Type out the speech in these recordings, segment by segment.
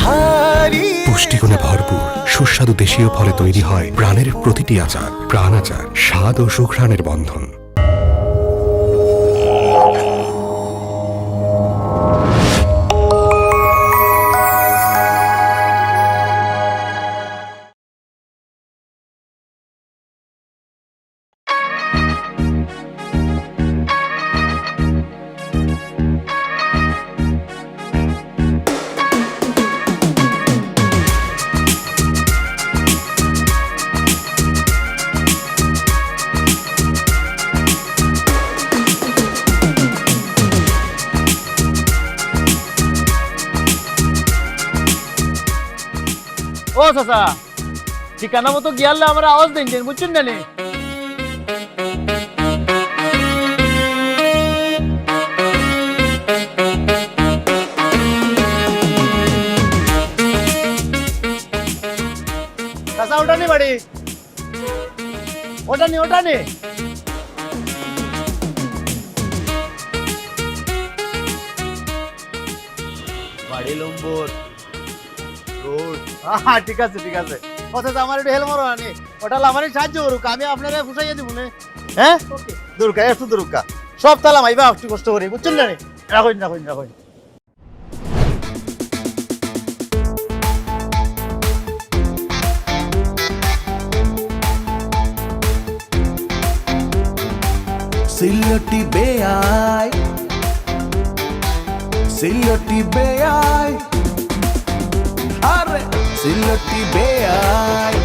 হারি পুষ্টিগুণে ভরপুর সুস্বাদু দেশীয় ফলে তৈরি হয় প্রাণের প্রতিটি আচার। প্রাণ আচার, স্বাদ ও সুঘ্রাণের বন্ধন। ও চাচা, ঠিকানা মতো গিয়ালে আমরা আওয়াজ দেন বুঝছেন না? চাচা ওটা নি বাড়ি, ওটা নি বাড়ি লম্বর। ঠিক আছে ঠিক আছে, অথচ আমার একটু হেল্প করো আনি, ওটা আমারই সাহায্য করুক, আমি আপনারা ফুসাইয়া দিব না। হ্যাঁ দুর্গা, একটু দুর্গা সব তালাম আইবা একটু কষ্ট করি বুঝছেন না? রাখুন। সিলটি বেয়াই আরে সিলটি বেয়াই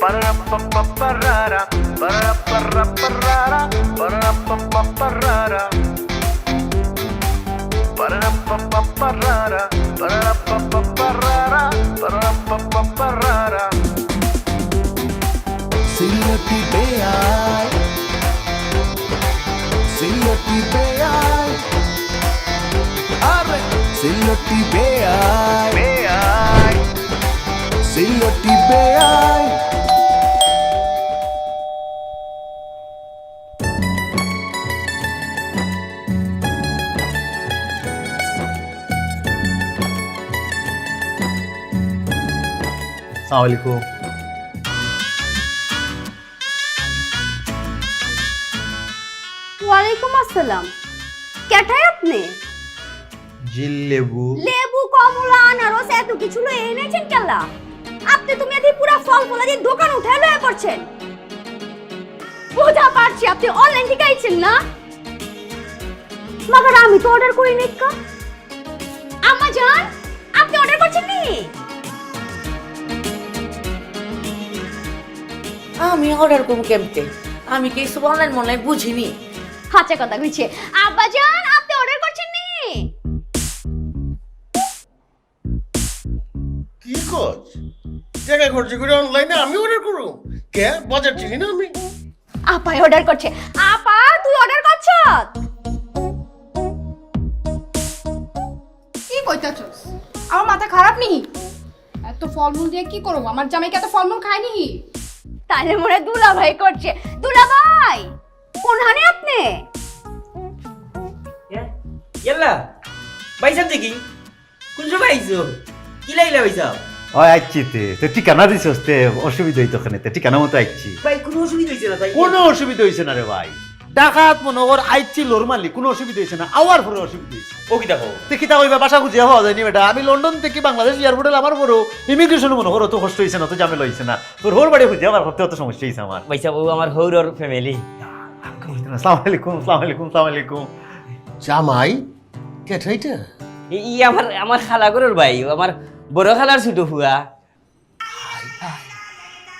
Pararapapparara, pararapparapparara, pararapapparara, pararapapparara, pararapapparara, pararapapparara. Silty বেয়াই আরে সিলটি বেয়াই আসসালামু আলাইকুম। ওয়ালাইকুম আসসালাম। কেটাই আপনি? লেবু কমলা আনারস এত কিছু লয়ে এনেছেন কেলা? আপনি তুমি এদি পুরা ফল ফলা দিয়ে দোকান উঠায় লয়ে পড়ছেন। বুঝা পারছি আপনি অনলাইন থেকে আইছেন না, মাগার আমি তো অর্ডার করি নাই। আম্মা জান, আপনি অর্ডার করছেন নি? আমি অর্ডার করবো কেমতে? আমি কি সব অনলাইন বুঝিনি। হাঁচা কথা কইছে। আব্বা জান, আপনি অর্ডার করছেন নি? কি কর টাকা খরচ করে অনলাইনে আমি অর্ডার করব? কে বাজার চিনি না আমি? আপাই অর্ডার করছে। আপা তুই অর্ডার করছ? কি কইতাছস? আমার মাথা খারাপ নি? এত ফলমূল দিয়ে কি করব? আমার জামাই কি এত ফলমূল খায় নি? তাহলে মনে দুলা ভাই করছে। দুলা ভাই কোন হানে আপনি? ইয়াল্লা বাইসাব দেখি কোন সময় আইছো? কি লাইলা বাইসাব? ওই আইছি তো ঠিকানা দিছস তে অসুবিধা হইতো ওখানে তে ঠিকানা মতো আইছি। ভাই কোনো অসুবিধা হইছে না তাই? কোনো অসুবিধা হইছে না রে ভাই, ডাকাত মনোহর আইছি নরমালি, কোনো অসুবিধা হইছে না। আওয়ার পরে অসুবিধা হইছে। ও কি দেখো দেখি তা হইবা বাসা খুঁজিয়া পাওয়া যায়নি বেটা। আমি লন্ডন থেকে বাংলাদেশ এয়ারপোর্টে আমার বড় ইমিগ্রেশন মনোহর অত কষ্ট হইছে না, তো ঝামেলা হইছে না। তোর হোর বাড়ি খুঁজিয়া আমার করতে অত সমস্যা হইছে আমার। বাইসাব ও আমার হৌরর ফ্যামিলি। আসসালামু আলাইকুম। জামাই কেঠাইটা ই আমার খালা গরুর ভাই, ও আমার বড় খালার ছোট হুয়া।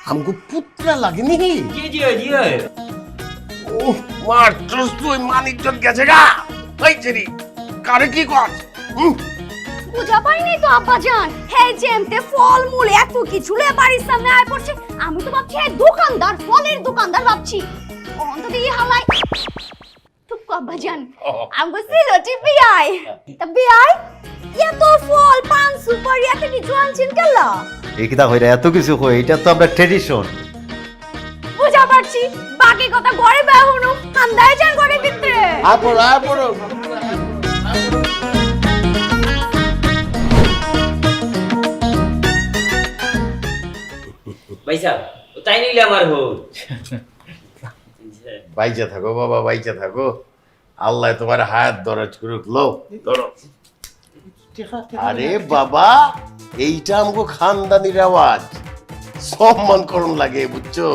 আমগো পুত্রা লাগেনি? জি ও মার ট্রস তুই মানিকজন গেছে গা। এই জেরি কারে কি কর? বুঝা পাইনি তো আব্বা জান, হে যেমতে ফল মূল এত কিছু লে বাড়ির সামনে আয় পড়ছে, আমি তো ভাবছি এই দোকানদার, ফলের দোকানদার ভাবছি। অন্তত এই হালাই চুপ কর আব্বা জান, আমগো সিলটি বিয়াই তা বিয়াই এত ফল পান সুপারি এত কিছু আনছেন কেলা? এই কিতা হইরা এত কিছু কই, এটা তো আমরা ট্রেডিশন। বুঝা পারছি, বাকি কথা ঘরে বেহুনু আন্দায় যান ঘরে ভিতরে। আপড় ভাই সাহেব ও তাই নিলে আমার হোক। বাইচা থাকো বাবা, বাইচা থাকো। আল্লাহ তোমার হায়াত দরাজ করুক। লো ধরো। আরে বাবা, এইটা আমগো খানদানির আওয়াজ, সম্মান করণ লাগে, বুঝছো?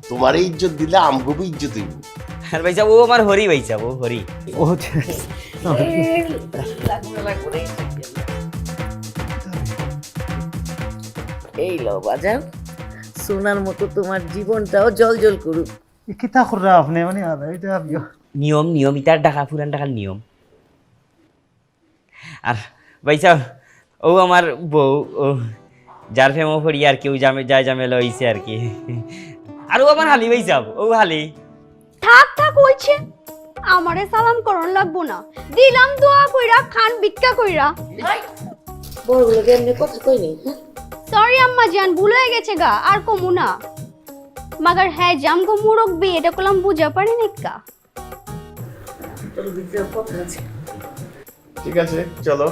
তোমার ইজ্জত দিলে আমগো ইজ্জত হইব। আর ভাই সাহেব ও আমার হরি, ভাই সাহেব ও হরি। ও এই লো বাজান, সোনার মতো তোমার জীবনটাও জল জল করুক। কিতা কররা আপনি, মানে এটা নিয়ম নিয়ম ইতার টাকা, পুরান টাকার নিয়ম। আর ভাই সাহেব ও আমার বউ, ও যার ফেমো হরি আর কি, ও যায় জামেলা হইছে আর কি। আর ও আমার হালি, ভাই সাহেব ও হালি। থাক থাক হইছে, আমারে সালাম করন লাগবো না, দিলাম দোয়া কইরা খান ভিক্ষা কইরা। বড়গুলো কেমনে কথা কইনি। সরি আম্মা জান, ভুল হয়ে গেছে গা, আর কমু না। মাগার হ্যাঁ জামগো মুরব্বি, এটা কলাম বুঝা পারি নিকা। তোর ভিতরে কথা আছে। ঠিক আছে চলো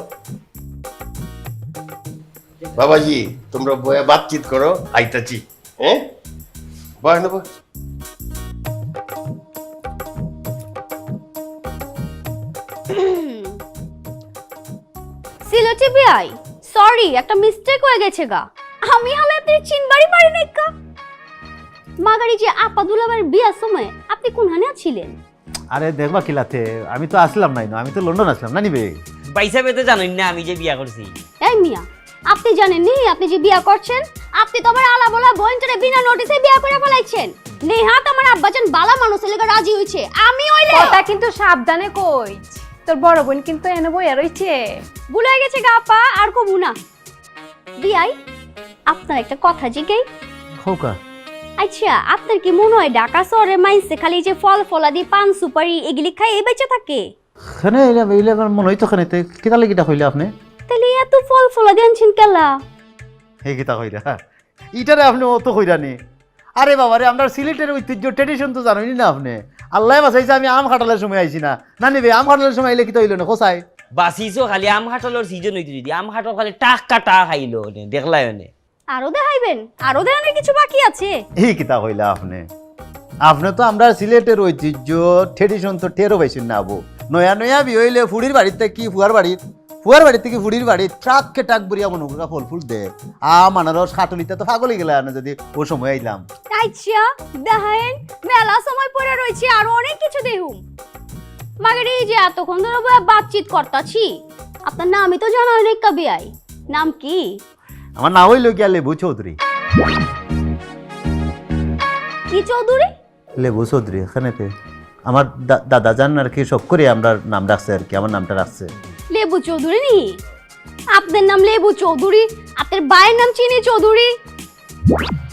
বাবাজি, তোমরা বয়া বাতচিত করো, আইতাছি। হ্যাঁ বয় নেব। সিলেটে বিয়াই, সরি একটা মিস্টেক হয়ে গেছে গা, আমি হলে আপনি চিনবারই পারি নিকা। মাগারি যে আপা দুলাবার বিয়ার সময় আপনি কোনখানে ছিলেন? আরে দেখবা কিলাতে, আমি তো আসলাম নাই, আমি তো লন্ডন আসলাম না নিবে। ভাই সাহেব তো জানেন না আমি যে বিয়া করছি। এই মিয়া, আপনি জানেন নি আপনি যে বিয়া করছেন? আপনি তো আমার আলা বলা বইনটারে বিনা নোটিসে বিয়া করে ফেলাইছেন। নেহাত আমার আব্বাজান বালা মানুষের লেগে রাজি হইছে, আমি হইলে কথা কিন্তু সাবধানে কই, তোর বড় বোন কিন্তু এনে বইয়া রইছে। ভুল হয়ে গেছে গা আপা, আর কমু না। বিয়াই, আপনার একটা কথা জিজ্ঞাই। হোকা আচ্ছা, আপনার কি মনে হয় ঢাকা শহরে মাইনসে খালি যে ফল ফলাদি পান সুপারি এগুলি খাই এই বেঁচে থাকে? খানে এইলে আমার মনে হইতো খানে, কিতা লাগিটা কইলে আপনি? তাহলে এত ফল ফলাদি আনছেন কেলা? এই কিতা কইরা ইটারে আপনি অত কইরা নি। আরে বাবা রে, আমরা সিলেটের ঐতিহ্য ট্রেডিশন তো জানেনই না আপনি। আল্লাহ বাঁচাইছে, আমি আম কাটালের সময় আইছি না। না নিবে আম কাটালের সময় আইলে কিতা হইল না কোসাই? বাসিছো খালি আম খাটলের সিজন হইতো, যদি আম খাটল খালি টাকা টাকা খাইলো নে, দেখলাই নে। আরো দেখাইবেন? আরো দেখানোর কিছু বাকি আছে? এই কিতা কইলা আপনি? আপনি তো আমরা সিলেটের ঐতিহ্য ট্রেডিশন তো টেরো পাইছেন না আবু। নয়া নয়া বি হইলে ফুড়ির বাড়িতে কি ফুয়ার বাড়ির থেকে ফুড়ির বাড়ি ট্রাককে টাক বরিয়া মনে করা ফল ফুল দে। আনারস খাটলিতে তো পাগলই গেলে না যদি ও সময় আইলাম। আচ্ছা দেখাইন, মেলা সময় পরে রয়েছে, আরো অনেক কিছু দেখুম। মাগারি যে এতক্ষণ ধরে বাতচিত করতাছি, আপনার নামই তো জানা হয় না বিয়াই। নাম কি? আমার নাম হইল গিয়া লেবু চৌধুরী। কি চৌধুরী? লেবু চৌধুরী, এখানেতে আমার দাদা জান আর কি সব করে আমরা নাম রাখছে আর কি, আমার নামটা রাখছে লেবু চৌধুরী নি? আপনার নাম লেবু চৌধুরী, আপনার ভাইয়ের নাম চিনি চৌধুরী।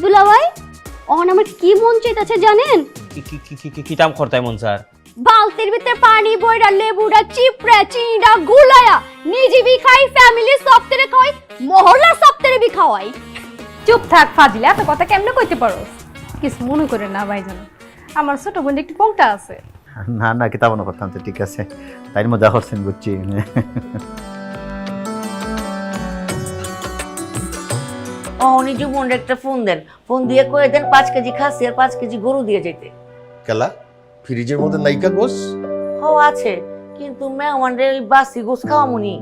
দুলা ভাই, ওর আমার কি মন চাইতেছে জানেন? কিতাম করতাই মন স্যার। বালতির ভিতরে পানি বইরা লেবুটা চিপড়ে চিনিটা গুলায়া নিজে বি খাই, ফ্যামিলি সবতেরে খাই, মহল্লা সবতেরে বি খাওয়াই। চুপ থাক ফাজিলা, এত কথা কেমনে কইতে পারো? কিছু মনে করে না ভাইজান, আমার ছোট বোন একটু পংটা আছে। না না কিতাব মনে করতাম, ঠিক আছে তাই মজা করছেন বুঝছি। নিজে বোন একটা ফোন দেন, ফোন দিয়ে কয়ে দেন 5 কেজি খাসি আর 5 কেজি গরু দিয়ে যেতে। কেলা ফ্রিজের মধ্যে নাইকা গোস? ও আছে, কিন্তু মেহমানরে ওই বাসি গোস খাওয়ামুনি।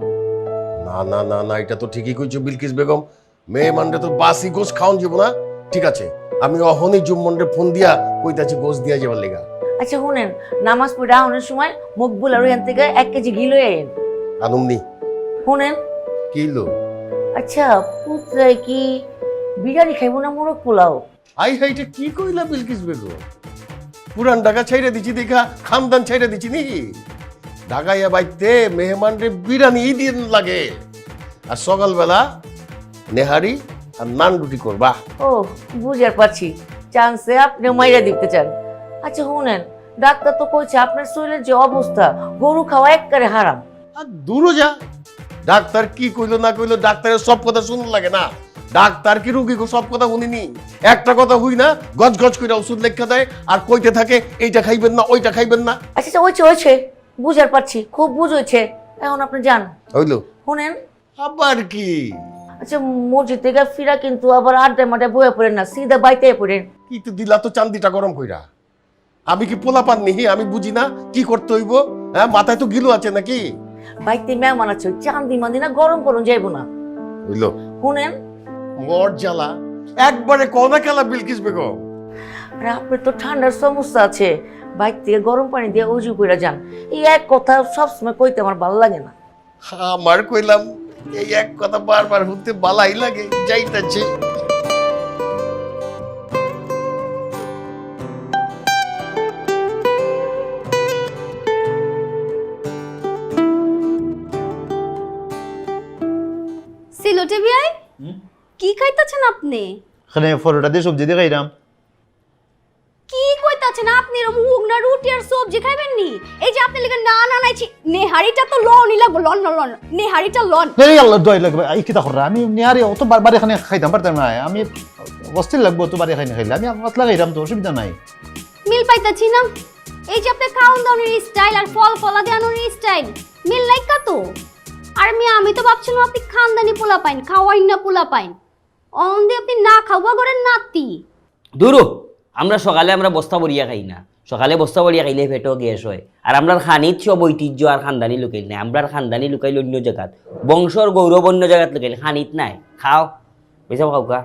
না না না না, এটা তো ঠিকই কইছো বিলকিস বেগম, মেহমানরে তো বাসি গোস খাওয়ান যাব না। ঠিক আছে, আমি অহনি জুম্মনরে ফোন দিয়া কইতাছি গোস দিয়া যাবার লেগা। আচ্ছা শুনেন, নামাজ পড়ে আউনের সময় মকবুল আর ওখান থেকে 1 কেজি ঘি লয়ে আইন। আনুমনি শুনেন কি লো? আচ্ছা পুত্রে কি বিরিয়ানি খাইব না মোরগ পোলাও? আই হাইটা কি কইলা বিলকিস বেগম? পুরান ঢাকা ছাইরা দিছি দেখা খানদান ছাইরা দিছি নি? ঢাকাইয়া বাইতে মেহমানরে বিরিয়ানি দিন লাগে, আর সকালবেলা নেহারি আর নান রুটি করবা। ও বুঝার পারছি, চান্সে আপনি মাইরা দিতে চান। আচ্ছা শুনেন, ডাক্তার তো কইছে আপনার শরীরের যে অবস্থা, গরু খাওয়া একবারে হারাম। আর দূরও যা, ডাক্তার কি কইলো না কইলো ডাক্তারের সব কথা শুনতে লাগে না। ডাক্তার কি রুগীকে সব কথা শুনিনি? একটা কথা হই না, গজ গজ করে ওষুধ লেখা দেয় আর কইতে থাকে এইটা খাইবেন না ওইটা খাইবেন না। আচ্ছা হয়েছে বুঝার পারছি, খুব বুঝ হয়েছে। এখন আপনি যান, হইলো শুনেন আবার কি? আচ্ছা মসজিদ থেকে ফিরা কিন্তু আবার আড্ডা মাঠে বয়ে পড়েন না, সিধা বাইতে পড়েন। কি তো দিলা তো চান্দিটা গরম কইরা। আমি কি পোলা পান নিহি? আমি বুঝি না কি করতে হইব? হ্যাঁ, মাথায় তো গিলু আছে নাকি? বাইতে মেহমান আছে, চান্দি মান্দি না গরম করুন যাইব না। হইলো শুনেন মোর জ্বালা একবারে কনা খেলা বিলকিস বেগম। আরে আপনার তো ঠান্ডার সমস্যা আছে, বাইক থেকে গরম পানি দিয়ে উজু করে যান। এই এক কথা সবসময় কইতে আমার ভালো লাগে না। আমার কইলাম এই এক কথা বারবার হতে বালাই লাগে, যাইতাছে। সিলোটে বিয়াই কি খাইতাছেন আপনি? এখানে পরোটা দিয়ে সবজি দিয়ে খাইলাম। কি কইতাছেন আপনি? মুগ না রুটি আর সবজি খাইবেন নি? এই যে আপনি লিখে না না নাইছি নেহারিটা তো লনই লাগবো, লন না লন নেহারিটা লন। এই আল্লাহ দোয়াই লাগবে, এই কিতা কররা? আমি নিয়ারে অত বারবার এখানে খাইতাম পারতাম না। আমি অস্থির লাগবো তো বাড়ি খাইলে খাইলে, আমি পাতলা খাইতাম তো, অসুবিধা নাই। মিল পাইতাছি না। এই যে আপনি খাওন দাওনের স্টাইল আর ফল ফলা দেওয়ানোর স্টাইল মিল নাই তো। আর আমি তো ভাবছিলাম আপনি খানদানি পোলা পাইন, খাওয়াই না পোলা পাইন। অন্ধে আপনি না খাওয়া করেন নাতি। দূরো, আমরা সকালে আমরা বস্তা বড়িয়া খাই না। সকালে বস্তা বড়িয়া খাইলে পেটও গ্যাস হয়। আর আমরা খানিত সব ঐতিহ্য আর খানদানি লুকাইল নাই। আমরা খানদানি লুকাইল অন্য জায়গাত, বংশর গৌরব অন্য জায়গাত লুকাইল, খানিত নাই। খাও বেসব খাওকা।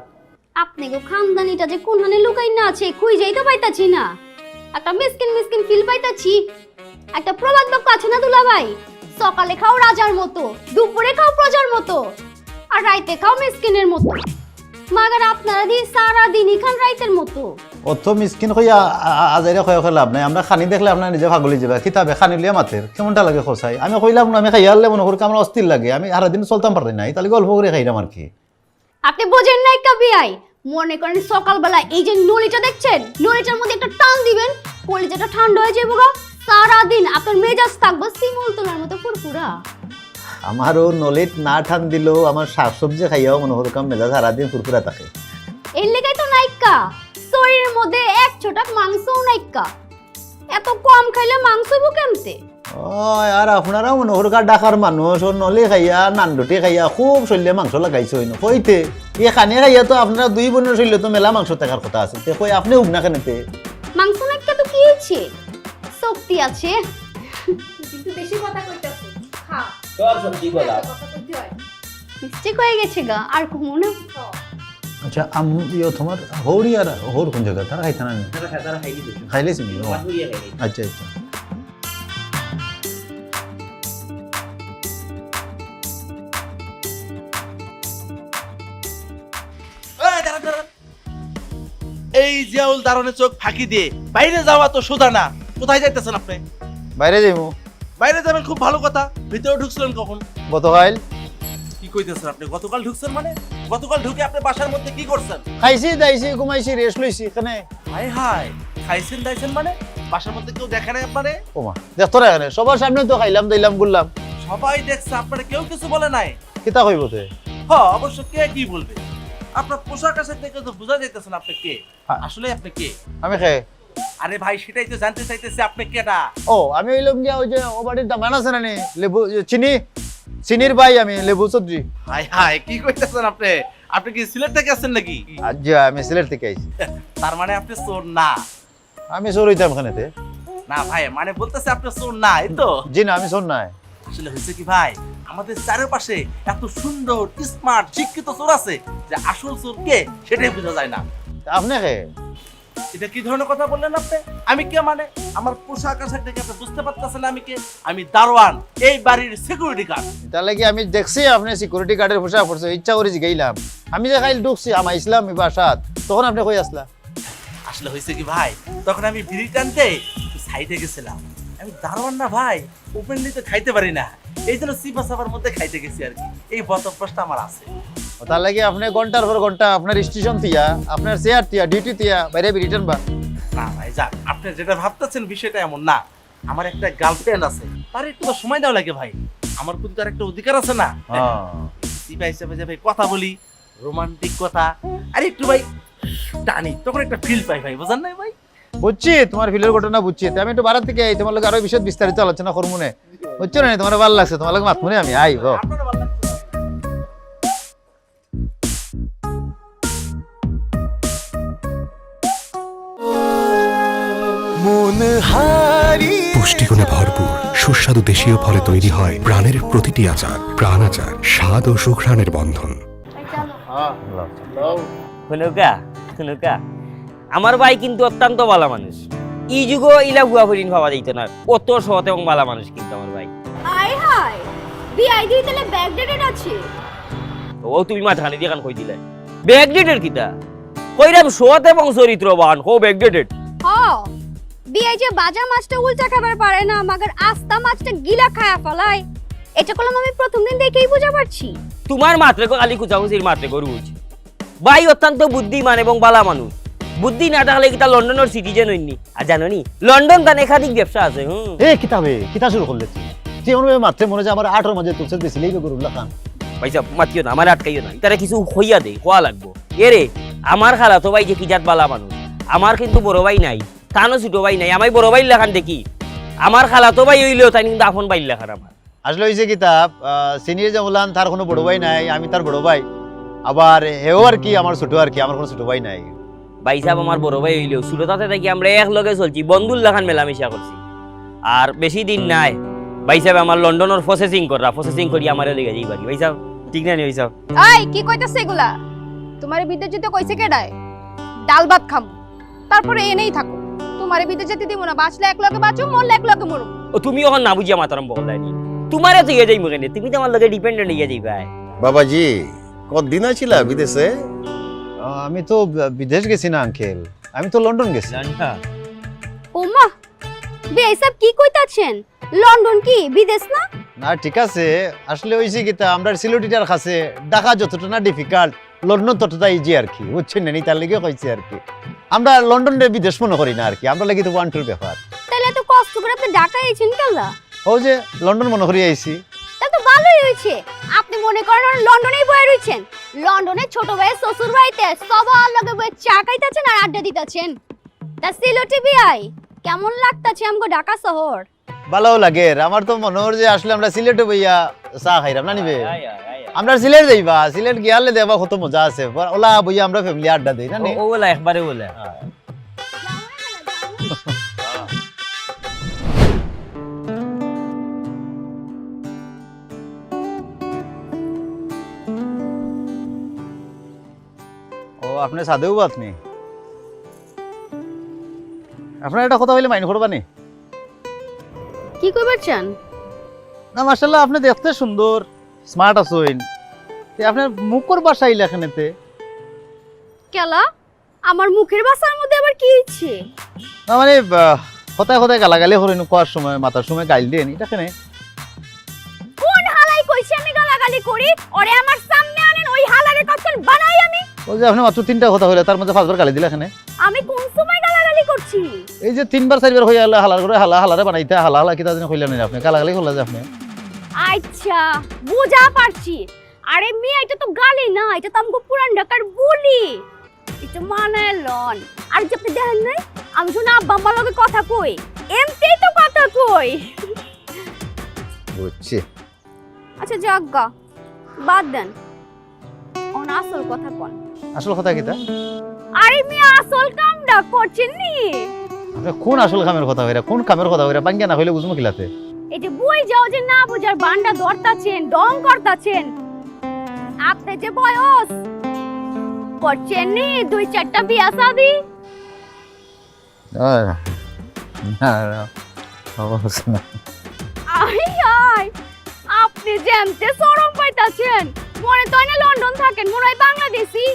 আপনি গো খানদানিটা যে কোনখানে লুকাই না আছে খুঁই যাইতে পাইতাছি না। একটা মিসকিন মিসকিন ফিল পাইতাছি। একটা প্রবাদ বাক্য আছে না দুলা ভাই, সকালে খাও রাজার মতো, দুপুরে খাও প্রজার মতো, আর রাইতে খাও মিসকিনের মতো। মাগার আপনারা দিয়ে সারা দিনই খান রাইতের মতো। অত মিসকিন হইয়া আজাইরা খয়া লাভ নাই। আমরা খানি দেখলে আপনার নিজে ভাগলি যাবে, কিতাবে খানি লিয়া মাতের কেমনটা লাগে খসাই। আমি কইলাম না, আমি খাইয়া আনলে মনে করি আমার অস্থির লাগে। আমি সারাদিন চলতাম পারি নাই, তাহলে গল্প করে খাইলাম আর কি। আপনি বোঝেন নাই কাবিয়াই, মনে করেন সকালবেলা এই যে নলিটা দেখছেন, নলিটার মধ্যে একটা টান দিবেন, কলিজাটা ঠান্ডা হয়ে যাবে গো। সারাদিন আপনার মেজাজ থাকবে শিমুল তোলার মতো ফুরফুরা। আমারও নলিত না ঠান দিলেও আমার শাকসবজি খাইয়াও মনে হলো কাম মেজাজ সারাদিন ফুরফুরা থাকে। এর লেগাই তো নাইকা শরীরের মধ্যে এক ছোটা মাংসও নাইকা। এত কম খাইলে মাংস হবো কেমতে? ওই আর আপনারাও মনে হলো ডাকার মানুষ, ও নলি খাইয়া নানডুটি খাইয়া খুব শৈলে মাংস লাগাইছে হইন কইতে। এ খানে খাইয়া তো আপনারা দুই বোনের শৈলে তো মেলা মাংস থাকার কথা আছে। তে কই আপনি উগ না কেনেতে? মাংস নাইকা তো কি হয়েছে? শক্তি আছে। কিন্তু বেশি কথা কইতাছ। খা। সব সবজি গলা। মিস্টেক হয়ে গেছে গা, আর কমু না। আচ্ছা তোমার হৌরি আর হৌর কোন জায়গা তারা খাইতে না? তারা খাইলি তো। খাইলেছি নি? ও, বড়িয়া খাইলি। আচ্ছা আচ্ছা। এই জিয়াউল দারনে চোখ ফাঁকি দিয়ে বাইরে যাওয়া তো সোজা না। কোথায় যাইতেছেন আপনি? বাইরে যাইমু। বাইরে যাবেন খুব ভালো কথা, ভিতরে ঢুকছিলেন কখন? গতকাল কি কইতেছেন আপনি? গতকাল ঢুকছেন মানে? গতকাল ঢুকে আপনি বাসার মধ্যে কি করছেন? খাইছি দাইছি ঘুমাইছি রেস্ট লইছি এখানে। হাই হাই, খাইছেন দাইছেন মানে? বাসার মধ্যে কেউ দেখে নাই আপনারে? ওমা দেখতো না এখানে সবার সামনে তো খাইলাম দিলাম বললাম। সবাই দেখছে, আপনারে কেউ কিছু বলে নাই? কিতা কইব তে? অবশ্য কে কি বলবে? আপনার পোশাক আশাক দেখে তো বোঝা যাইতেছেন আপনি কে। আসলে আপনি কে? আমি খাই। আরে ভাই সেটাই তো জানতে চাইতেছি, আপনি কেটা? ও আমি হইলাম গিয়া ওই যে ও বাড়ির দামান আছে না নি লেবু চিনি, চিনির ভাই আমি, লেবু চৌধুরী। হাই হাই, কি কইতেছেন আপনি? আপনি কি সিলেট থেকে আসছেন নাকি? আচ্ছা আমি সিলেট থেকে আইছি। তার মানে আপনি চোর না? আমি চোর হইতাম এখানেতে? না ভাই, মানে বলতেছে আপনি চোর না, এই তো? জি না, আমি চোর নাই। আসলে হয়েছে কি ভাই, আমাদের চারপাশে এত সুন্দর স্মার্ট শিক্ষিত চোর আছে যে আসল চোর কে সেটাই বোঝা যায় না। আপনি কে? এটা কি ধরনের কথা বললেন আপনি? আমি কে মানে? আমার পোশাক আশাক দেখে আপনি বুঝতে পারতেছেন আমি কে? আমি দারোয়ান, এই বাড়ির সিকিউরিটি গার্ড। তাহলে কি আমি দেখছি আপনি সিকিউরিটি গার্ডের পোশাক পরছে, ইচ্ছা করে জিগাইলাম। আমি যে খাইল ঢুকছি আমার ইসলাম বাসাত, তখন আপনি কই আসলা? আসলে হয়েছে কি ভাই, তখন আমি বিড়ি টানতে সাইডে গেছিলাম। আমি দারোয়ান না ভাই, ওপেনলি তো খাইতে পারি না, এই জন্য সিপা সাপার মধ্যে খাইতে গেছি আর কি। এই বতপ্রশ্নটা আমার আছে। তাহলে কি আপনি ঘন্টার পর ঘন্টা আপনার স্টেশন দিয়া, আপনার চেয়ার তিয়া, ডিউটি তিয়া বাইরে রিটার্ন বা? না ভাই যাক, আপনি যেটা ভাবতেছেন বিষয়টা এমন না। আমার একটা গার্লফ্রেন্ড আছে, তার একটু তো সময় দেওয়া লাগে ভাই। আমার কিন্তু তার একটা অধিকার আছে না? সিপা হিসেবে যে ভাই কথা বলি, রোমান্টিক কথা আর একটু ভাই টানি, তখন একটা ফিল পাই ভাই, বুঝেন নাই ভাই? বুঝছি তোমার ফিলের ঘটনা বুঝছি, তো আমি একটু বাড়ার থেকে আই, তোমার লোক আরো বিশদ বিস্তারিত আলোচনা করবো না, বুঝছো না? তোমার ভালো লাগছে, তোমার লোক মাতমুনে আমি আই গো। আপনারও ভালো লাগছে। মন হারি পুষ্টিগুণে ভরপুর সুস্বাদু দেশীয় ফলে তৈরি হয় প্রাণের প্রতিটি আচার। প্রাণ আচার, স্বাদ ও সুঘ্রাণের বন্ধন। শুনুকা আমার ভাই কিন্তু অত্যন্ত ভালো মানুষ। ই যুগ ইলা হুয়া হরিণ ভাবা যাইতো না, কত সৎ এবং ভালো মানুষ কিন্তু আমার ভাই। আয় হায় বিআইডি তাহলে ব্যাকডেটেড আছে। ও তুমি মাথাখানি দিয়ে কান কই দিলে ব্যাকডেটেড কিতা কইরাম সৎ এবং চরিত্রবান হো ব্যাকডেটেড। হ বিআই যে বাজা মাছটা উল্টা খাবার পারে না, মাগার আস্তা মাছটা গিলা খায়া ফলায়, এটা কলম আমি প্রথম দিন দেখেই বুঝা পারছি। তোমার মাত্রে কালি কুচাকুচির মাত্রে গরু হয়েছে। ভাই অত্যন্ত বুদ্ধিমান এবং বালা মানুষ। বুদ্ধি না থাকলে কিতা লন্ডনের সিটিজেন হইনি। আর জানো নি লন্ডন তার একাধিক ব্যবসা আছে। এ কিতাবে কিতা শুরু করলে তুই অনুভবে মাত্রে মনে যে আমার 8 মাঝে তুলছে দিছিলেই গরুল্লাহ খান। পয়সা মাতিও না, আমার আটকাইও না, তারা কিছু হইয়া দে খোয়া লাগবো। এরে আমার খালা তো ভাই যে কি জাত বালা মানুষ। আমার কিন্তু বড় ভাই নাই, তানো ছোট ভাই নাই, আমি বড় ভাই লেখান দেখি। আমার খালা তো ভাই হইলেও তাই কিন্তু আপন ভাই লেখান আমার। আসলে হয়েছে কিতাব সিনিয়র জামুলান তার কোনো বড় ভাই নাই, আমি তার বড় ভাই, আবার হেও আর কি আমার ছোট আর কি, আমার কোনো ছোট ভাই নাই। ভাই সাহেব আমার বড় ভাই হইলেও ছোটতাতে থাকি আমরা এক লগে চলছি, বন্ধুর লেখান মেলামেশা করছি। আর বেশি দিন নাই ভাই সাহেব আমার লন্ডনের প্রসেসিং করি আমার লেগে যাই বাড়ি। ভাই সাহেব ঠিক না নি ভাই সাহেব? এই কি কইতাছে এগুলা? তোমারে বিদেশ যেতে কইছে কেডায়? ডাল ভাত খাম, তারপরে এনেই থাকো। তোমারে বিদেশ যেতে দিব না, বাঁচলে এক লগে বাঁচো, মরলে এক লগে মরো। ও তুমি এখন না বুঝিয়া মাতারাম বকলাইনি, তোমারে তো ইয়ে যাই মুখে তুমি তো আমার লগে ডিপেন্ডেন্ট ইয়ে যাই ভাই। বাবাজি কতদিন আছিলা বিদেশে? আমি তো বিদেশ গেছি না আঙ্কেল, আমি তো লন্ডন গেছি। ওমা বিআই সাহেব কি কইতাছেন? লন্ডন কি বিদেশ না? না ঠিক আছে, আসলে হয়েছে কিতা আমরা সিলেটিটার কাছে ঢাকা যতটা না ডিফিকাল্ট, লন্ডন ততটা ইজি আর কি, বুঝছেন না? তার লেগে কইছি আর কি, আমরা লন্ডনে বিদেশ মনে করি না আর কি, আমরা লাগি তো ওয়ান টুর ব্যাপার। তাহলে এত কষ্ট করে আপনি ঢাকা আইছেন কেলা? ও যে লন্ডন মনে করি আইছি। তা তো ভালোই হয়েছে, আপনি মনে করেন আর লন্ডনেই বয়ে রইছেন। লন্ডনে ছোট ভাইয়ের শ্বশুর বাড়িতে সবার লগে বয়ে চা খাইতাছেন আর আড্ডা দিতাছেন। তা সিলেটে বিআই কেমন লাগতাছে আমগো ঢাকা শহর? ভালো লাগে, আমার তো মনে হয় যে আসলে আমরা সিলেটে বইয়া চা খাইরাম না নিবে, আমরা সিলেট যাইবা, সিলেট গিয়ালে দেবা কত মজা আছে, ওলা বইয়া আমরা ফ্যামিলি আড্ডা দেই না নি? ও বলে একবারে বলে ও আপনি সাদেও বাত নি, আপনার একটা কথা হইলে মাইন্ড করবা নি? কি কইবার চান? না মাশাআল্লাহ আপনি দেখতে সুন্দর, স্মার্ট আছেন, তে আপনার মুখর বাসা আইলা এখানেতে। কেলা আমার মুখের ভাষার মধ্যে আবার কি হইছে? না মানে কথায় কথায় গালাগালি করেন, কোয়ার সময় মাথার সময় গাইল দেন, এটা কেন? কোন হালাই কইছে আমি গালাগালি করি? ওরে আমার সামনে আনেন, ওই হালারে কচ্ছল বানাই আমি। ও যে আপনি মাত্র 3টা কথা হইলা, তার মধ্যে 5বার গালি দিলা এখানে। আমি কোন সময় গালাগালি করছি? এই যে 3বার 4বার হইয়া হালার করে হালারে বানাইতে হালা কিতা দিন কইলা না আপনি, গালাগালি করলা যে আপনি। আচ্ছা বুঝা পারছি। আরে মিয়া এটা তো গালি না, এটা তো আমগো পুরান ঢাকার বুলি, এটা মানে লন। আর যে আপনি দেখেন নাই আমি শুনে আব্বা আম্মার লগে কথা কই, এমতেই তো কথা কই। বুঝছি। আচ্ছা যাজ্ঞা বাদ দেন, অন আসল কথা কোন? আসল কথা কিতা? আরে মিয়া আসল কামটা করছেন নি? আপনি কোন আসল কামের কথা হইরা, কোন কামের কথা হইরা বাঙ্গিয়া না হইলে বুঝমু কিলাতে? এই যে বই যাও যে না বুঝার বান্ডা ধরতাছেন, ডং করতাছেন, আপনি যে বয়স করছেন নি 2-4টা বিয়া শাদি। না না অবশ্য না। আই আই আপনি যেমতে শরম পাইতাছেন, মনে তো না লন্ডন থাকেন, মনে হয় বাংলাদেশি।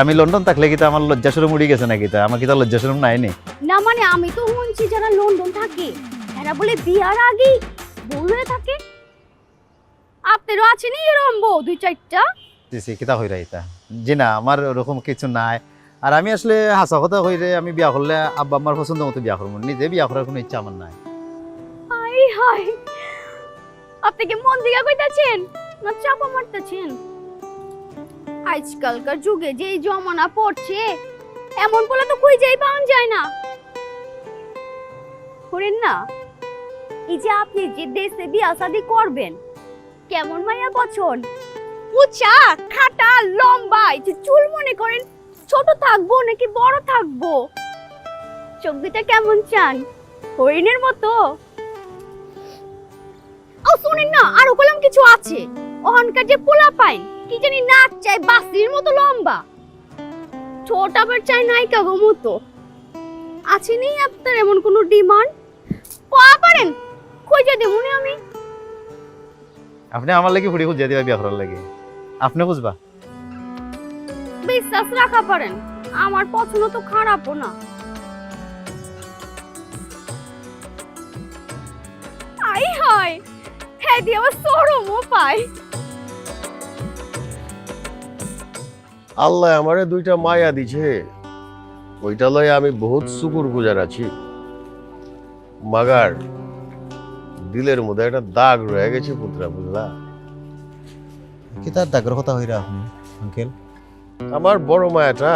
আমি লন্ডন থাকলে কি আমার লজ্জা শরম উড়ি গেছে নাকি? আমার কি তার লজ্জা শরম নাই নি? না মানে আমি তো শুনছি যারা লন্ডন থাকে এরা বলে বিয়ার আগে বউ হয়ে থাকে। আপনারও আছে নি এরকম বউ 2-4টা? দিছি কিতা হইরা এটা? জি না, আমার ওরকম কিছু নাই। আর আমি আসলে হাসা কথা হইরে আমি বিয়া করলে আব্বা আম্মার পছন্দ মতো বিয়া করবো, নিজে বিয়া করার কোনো ইচ্ছা আমার নাই। হাই হাই আপনি কি মন দিকে কইতাছেন না চাপা মারতাছেন? আজকালকার যুগে যে এই জমানা পড়ছে এমন পোলা তো খুঁজেই পাওয়া যায় না। করেন না, এই যে আপনি যে দেশে বিয়া শাদী করবেন, কেমন মাইয়া পছন্দ? উঁচা, খাটা, লম্বা, এই যে চুল মনে করেন ছোট থাকবো নাকি বড় থাকবো? চোখ দুটা কেমন চান? হরিণের মতো? ও শুনেন না, আরো কলম কিছু আছে। ওখানকার যে পোলা পাইন কি জানি নাচ চাই বাসির মতো লম্বা, ছোট আবার চাই নায়িকা গো মতো। আছে নেই আপনার এমন কোনো ডিমান্ড? কোয়া পারেন খুঁজে দেব মনে আমি। আপনি আমার লাগি ফুড়ি খুঁজে দিবা বিয়া করার লাগে, আপনি খুঁজবা? বিশ্বাস রাখা পারেন, আমার পছন্দ তো খারাপও না। আই হায়, হ্যাঁ দিয়ে আবার সরমও পায়। আল্লাহ আমারে দুইটা মায়া দিছে, ওইটা লয়ে আমি বহুত শুকুর গুজার আছি। মাগার দিলের মধ্যে একটা দাগ রয়ে গেছে পুত্রা, বুঝলা? কি তার দাগের কথা হইরা আপনি আঙ্কেল? আমার বড় মায়াটা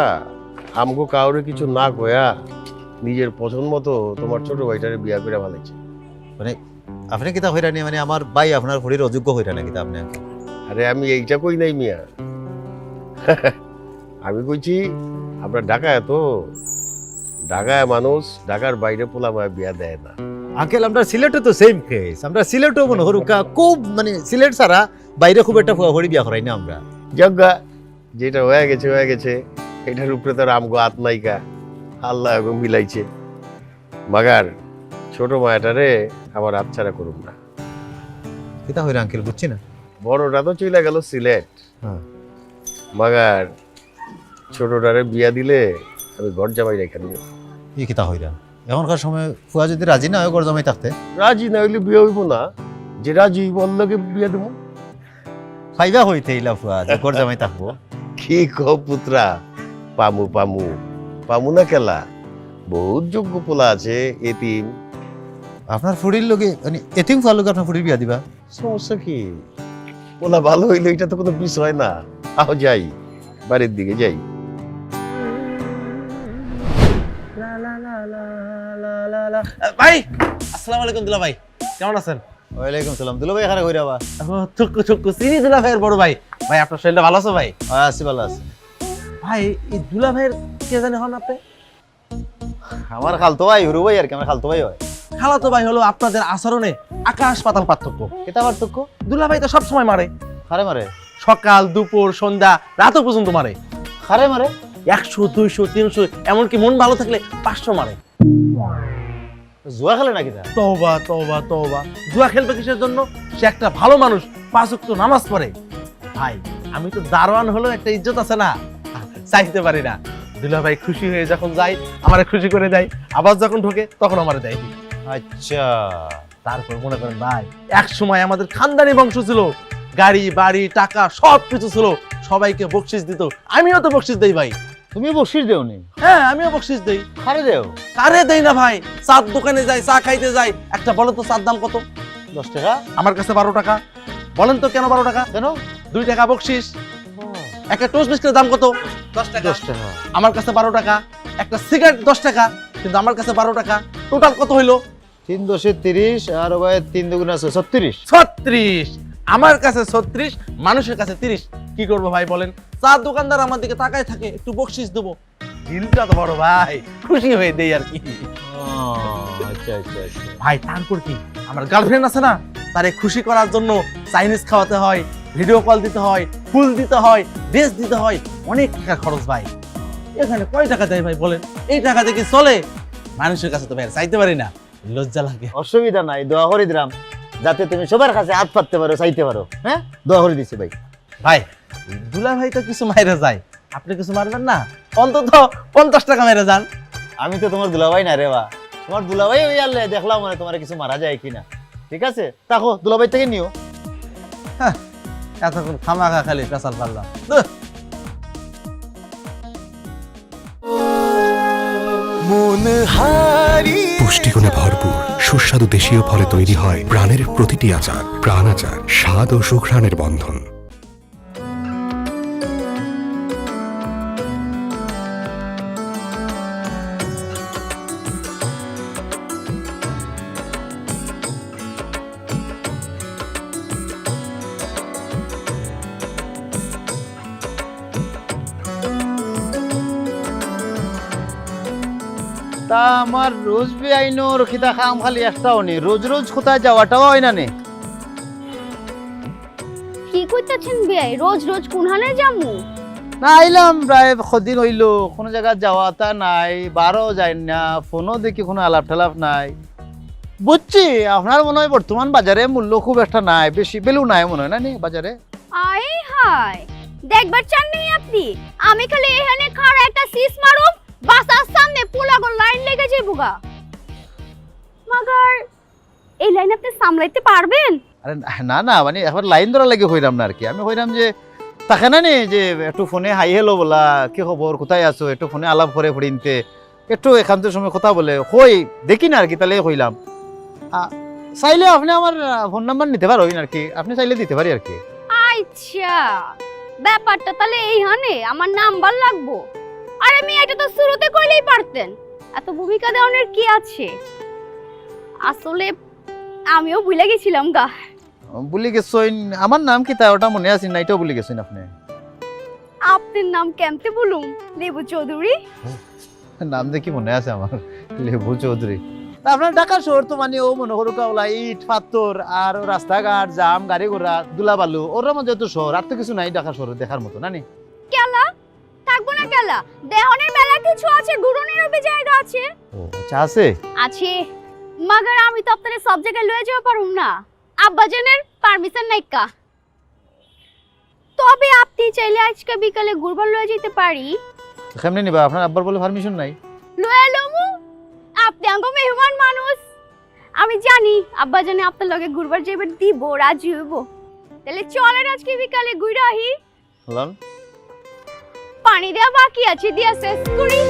আমগো কাউরে কিছু না কয়া নিজের পছন্দ মতো তোমার ছোট ভাইটারে বিয়া করে ভালেছে। মানে আপনি কিতা হইরা নি, মানে আমার ভাই আপনার ফুড়ির অযোগ্য হইরা নাকি তা আপনি আঙ্কেল? আরে আমি এইটা কই নাই মিয়া, আমি কইছি আমরা ঢাকায় তো, ঢাকায় মানুষ ঢাকার বাইরে পোলা মায়া বিয়া দেয় না। আঙ্কেল আমরা সিলেটে তো সেম কেস, আমরা সিলেটও মনে হরুকা খুব, মানে সিলেট ছাড়া বাইরে খুব একটা হরি বিয়া করাই না আমরা। যজ্ঞা যেটা হয়ে গেছে, এটার উপরে তো আমগো আত্মাইকা আল্লাহ গো মিলাইছে। মাগার ছোট মায়াটারে আমার আচ্ছাড়া করুন না। কিতা হইরা আঙ্কেল বুঝছি না। বড়টা তো চলে গেল সিলেট, হ্যাঁ মাগার ছোটটারে বিয়া দিলে আমি ঘর জামাই রেখে নিব। ই কিতা হইরা এখনকার সময় ফুয়া যদি রাজি না হয় ঘর জামাই থাকতে? রাজি না হইলে বিয়ে হইব না, যে রাজি হইব অন্যকে বিয়া দেবো। ফাইবা হইতে ইলা ফুয়া যে ঘর জামাই থাকবো? কি কও পুত্রা, পামু পামু পামু না খেলা, বহুত যোগ্য পোলা আছে এতিম। আপনার ফুড়ির লোকে মানে এতিম ফুয়ার লোকে আপনার ফুড়ির বিয়া দিবা? সমস্যা কি? পোলা ভালো হইলে এটা তো কোনো বিষয় না। আও যাই, বাড়ির দিকে যাই। ভাই আসসালামু আলাইকুম দুলা ভাই, কেমন আছেন? ওয়ালাইকুম সালাম। দুলো ভাই এখানে কইরা বা? চুক্কু চুক্কু চিনি দুলা ভাইয়ের বড় ভাই। ভাই আপনার শরীরটা ভালো আছে ভাই? আছি ভালো আছে। ভাই এই দুলা ভাইয়ের কে জানে হন আপনি? আমার খালতো ভাই, হুরু ভাই আর কি, আমার খালতো ভাই হয়। খালাতো ভাই হলো আপনাদের আচরণে আকাশ পাতাল পার্থক্য। কিতা পার্থক্য? দুলা ভাই তো সব সময় মারে, খারে মারে? সকাল দুপুর সন্ধ্যা রাতও পর্যন্ত মারে। খারে মারে? 100 200 300 এমনকি মন ভালো থাকলে 500 মারে। জুয়া খেলে নাকি তা? তওবা তওবা তওবা, জুয়া খেলবে কিসের জন্য? সে একটা ভালো মানুষ, 5 ওয়াক্ত নামাজ পড়ে। ভাই আমি তো দারোয়ান হলো একটা ইজ্জত আছে না, চাইতে পারি না। দুলা ভাই খুশি হয়ে যখন যায় আমারে খুশি করে দেয়, আবার যখন ঢোকে তখন আমারে দেয়। আচ্ছা, তারপর মনে করেন ভাই এক সময় আমাদের খানদানি বংশ ছিল, গাড়ি বাড়ি টাকা সব কিছু ছিল, সবাইকে বকশিস দিত, আমিও তো বকশিস দেই ভাই। তুমি বকশিস দেও নি? হ্যাঁ আমিও বকশিস দেই। খারে দেও? কারে দেই না ভাই, চার দোকানে যাই চা খাইতে যাই, একটা বলো তো চার দাম কত? 10 টাকা। আমার কাছে 12 টাকা। বলেন তো কেন 12 টাকা? কেন? 2 টাকা বকশিস। একটা টোস্ট বিস্কুটের দাম কত? 10 টাকা। 10 টাকা। আমার কাছে 12 টাকা। একটা সিগারেট 10 টাকা, কিন্তু আমার কাছে 12 টাকা। টোটাল কত হইলো? 3 10 30 আর ভাই 3 দুগুণ আছে 36। 36। আমার কাছে 36, মানুষের কাছে 30। কি করবো ভাই বলেন? চার দোকানদার আমার দিকে তাকায় থাকে, একটু বকশিস দেবো, দিলটা তো বড় ভাই, খুশি হয়ে দেই আর কি। আচ্ছা আচ্ছা আচ্ছা। ভাই তারপর কি, আমার গার্লফ্রেন্ড আছে না, তারে খুশি করার জন্য চাইনিজ খাওয়াতে হয়, ভিডিও কল দিতে হয়, ফুল দিতে হয়, ড্রেস দিতে হয়, অনেক টাকা খরচ ভাই। এখানে কয় টাকা দেয় ভাই বলেন? এই টাকা দিয়ে কি চলে? মানুষের কাছে তো ভাই চাইতে পারি না, লজ্জা লাগে। অসুবিধা নাই, দোয়া করে দিলাম যাতে তুমি সবার কাছে হাত পাততে পারো, চাইতে পারো। হ্যাঁ, দোয়া করে দিছি ভাই। ভাই দুলা ভাই তো কিছু মাইরে যায়, আপনি কিছু মারবেন না? অন্তত 50 টাকা মেরে যান। আমি তো তোমার দুলাভাই না রে বা, তোমার দুলাভাই ওই আল্লাহ দেখলাম মানে তোমার কিছু মারা যায় কিনা। ঠিক আছে, তাকো দুলাভাই থেকে নিও। এতক্ষণ খামাখা খালি পেশাল পারলাম। মন হারি পুষ্টিগুণে ভরপুর সুস্বাদু দেশীয় ফলে তৈরি হয় প্রাণের প্রতিটি আচার। প্রাণ আচার, স্বাদ ও সুঘ্রাণের বন্ধন। তা আমার রোজ বেআইনোর খিতা খাম খালি একটাও নেই, রোজ রোজ কোথায় যাওয়াটাও হয় না নে। কি কইতাছেন বিয়াই, রোজ রোজ কোনহানে যামু? না আইলাম প্রায় কদিন হইলো, কোনো জায়গায় যাওয়া তা নাই, বারও যাই না, ফোনও দেখি কোনো আলাপ টালাপ নাই। বুঝছি আপনার মনে হয় বর্তমান বাজারে মূল্য খুব একটা নাই, বেশি বেলু নাই মনে হয় না নি বাজারে। আই হাই, দেখবার চান নি আপনি? আমি খালি এখানে খাড়া একটা সিস মারুম, বাসার সামনে পোলাগো লাইন লেগে যাইবুগা। মাগার এই লাইন আপনি সামলাইতে পারবেন? আরে না না, মানে এখন লাইন ধরা লাগে হইলাম না আর কি। আমি হইলাম যে তাকে না নি যে একটু ফোনে হাই হেলো বলা, কি খবর, কোথায় আছো, একটু ফোনে আলাপ করে ফড়িনতে, একটু এখানতে সময় কথা বলে হই দেখি না আর কি। তাহলে হইলাম চাইলে আপনি আমার ফোন নাম্বার নিতে পারবেন আর কি, আপনি চাইলে দিতে পারি আর কি। আচ্ছা, ব্যাপারটা তাহলে এই হানে আমার নাম্বার লাগবো। আরে মেয়ে, এটা তো শুরুতে কইলেই পারতেন, এত ভূমিকা দেওয়ানোর কি আছে? আসলে আমিও ভুলে গেছিলাম গা। বলি গেছেন আমার নাম কি তা ওটা মনে আছে না, এটাও বলে গেছেন আপনি। আপনার নাম কেমতে বলুম? লেবু চৌধুরী। নাম দেখি মনে আছে আমার, লেবু চৌধুরী। তা আপনার ঢাকা শহর তো মানে ও মনে করো কাওলা ইট পাথর আর রাস্তাঘাট জাম গাড়ি ঘোড়া দুলাবালু, ওর মধ্যে তো শহর, আর তো কিছু নাই ঢাকা শহরে দেখার মতো না নি? কেলা থাকবো না কেলা, দেহনের মেলা কিছু আছে, ঘুরনের জায়গা আছে। ও আচ্ছা আছে আছে, মাগার আমি তো আপনাদের সব জায়গায় লয়ে যাওয়া পারুম না, আব্বাজানের পারমিশন নাই কা। তবে আপনি চাইলে আজকে বিকালে ঘুরবার লয়ে যেতে পারি। কেমনে নিবা, আপনার আব্বার বলে পারমিশন নাই? লয়ে লমু, আপনি আঙ্গো মেহমান মানুষ, আমি জানি আব্বাজানে আপনার লগে ঘুরবার যাইবার দিব, রাজি হইব। তাহলে চলেন আজকে বিকালে ঘুরে আহি। হলাম পানি দেওয়া বাকি আছে, দিয়া শেষ করি।